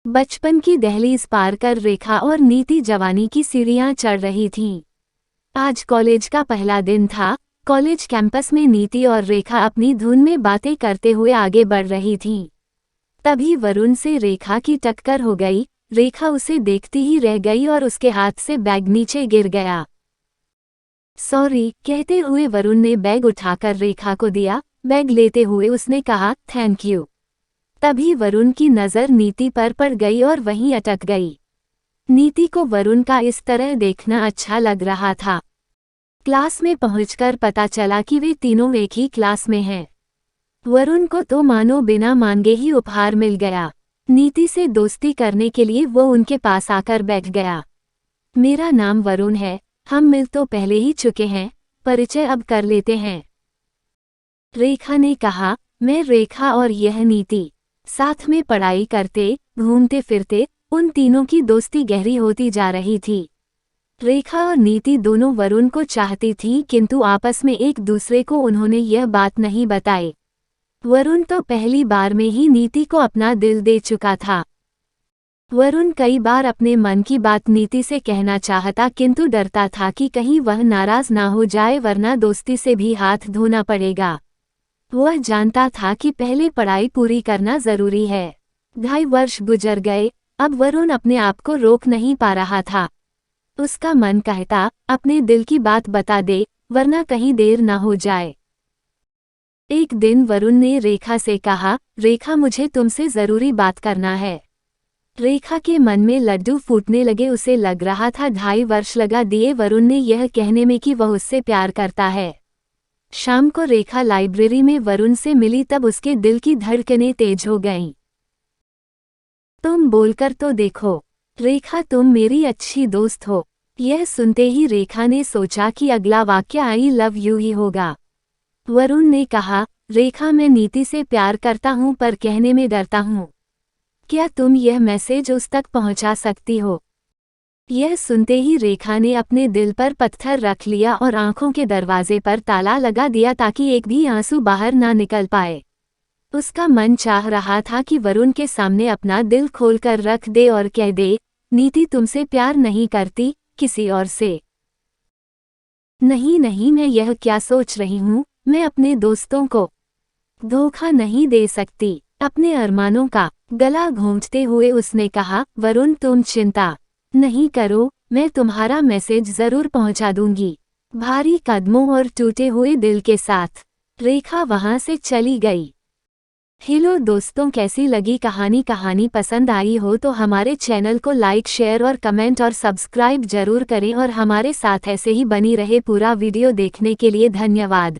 बचपन की दहलीज पार कर रेखा और नीति जवानी की सीढ़ियां चढ़ रही थीं। आज कॉलेज का पहला दिन था। कॉलेज कैंपस में नीति और रेखा अपनी धुन में बातें करते हुए आगे बढ़ रही थीं। तभी वरुण से रेखा की टक्कर हो गई। रेखा उसे देखती ही रह गई और उसके हाथ से बैग नीचे गिर गया। सॉरी कहते हुए वरुण ने बैग उठाकर रेखा को दिया। बैग लेते हुए उसने कहा, थैंक यू। तभी वरुण की नज़र नीति पर पड़ गई और वहीं अटक गई। नीति को वरुण का इस तरह देखना अच्छा लग रहा था। क्लास में पहुंचकर पता चला कि वे तीनों एक ही क्लास में हैं। वरुण को तो मानो बिना मांगे ही उपहार मिल गया। नीति से दोस्ती करने के लिए वो उनके पास आकर बैठ गया। मेरा नाम वरुण है, हम मिल तो पहले ही चुके हैं, परिचय अब कर लेते हैं। रेखा ने कहा, मैं रेखा और यह नीति। साथ में पढ़ाई करते, घूमते फिरते उन तीनों की दोस्ती गहरी होती जा रही थी। रेखा और नीति दोनों वरुण को चाहती थीं, किंतु आपस में एक दूसरे को उन्होंने यह बात नहीं बताई। वरुण तो पहली बार में ही नीति को अपना दिल दे चुका था। वरुण कई बार अपने मन की बात नीति से कहना चाहता, किंतु डरता था कि कहीं वह नाराज ना हो जाए, वरना दोस्ती से भी हाथ धोना पड़ेगा। वह जानता था कि पहले पढ़ाई पूरी करना जरूरी है। 2.5 वर्ष गुजर गए। अब वरुण अपने आप को रोक नहीं पा रहा था। उसका मन कहता, अपने दिल की बात बता दे, वरना कहीं देर ना हो जाए। एक दिन वरुण ने रेखा से कहा, रेखा मुझे तुमसे जरूरी बात करना है। रेखा के मन में लड्डू फूटने लगे। उसे लग रहा था 2.5 वर्ष लगा दिए वरुण ने यह कहने में कि वह उससे प्यार करता है। शाम को रेखा लाइब्रेरी में वरुण से मिली, तब उसके दिल की धड़कनें तेज हो गईं। तुम बोलकर तो देखो रेखा, तुम मेरी अच्छी दोस्त हो। यह सुनते ही रेखा ने सोचा कि अगला वाक्य आई लव यू ही होगा। वरुण ने कहा, रेखा मैं नीति से प्यार करता हूं, पर कहने में डरता हूं। क्या तुम यह मैसेज उस तक पहुंचा सकती हो? यह सुनते ही रेखा ने अपने दिल पर पत्थर रख लिया और आंखों के दरवाजे पर ताला लगा दिया ताकि एक भी आंसू बाहर ना निकल पाए। उसका मन चाह रहा था कि वरुण के सामने अपना दिल खोलकर रख दे और कह दे, नीति तुमसे प्यार नहीं करती, किसी और से। नहीं नहीं, मैं यह क्या सोच रही हूँ, मैं अपने दोस्तों को धोखा नहीं दे सकती। अपने अरमानों का गला घोंटते हुए उसने कहा, वरुण तुम चिंता नहीं करो, मैं तुम्हारा मैसेज जरूर पहुंचा दूंगी। भारी कदमों और टूटे हुए दिल के साथ रेखा वहां से चली गई। हेलो दोस्तों, कैसी लगी कहानी? कहानी पसंद आई हो तो हमारे चैनल को लाइक, शेयर और कमेंट और सब्सक्राइब जरूर करें और हमारे साथ ऐसे ही बनी रहे। पूरा वीडियो देखने के लिए धन्यवाद।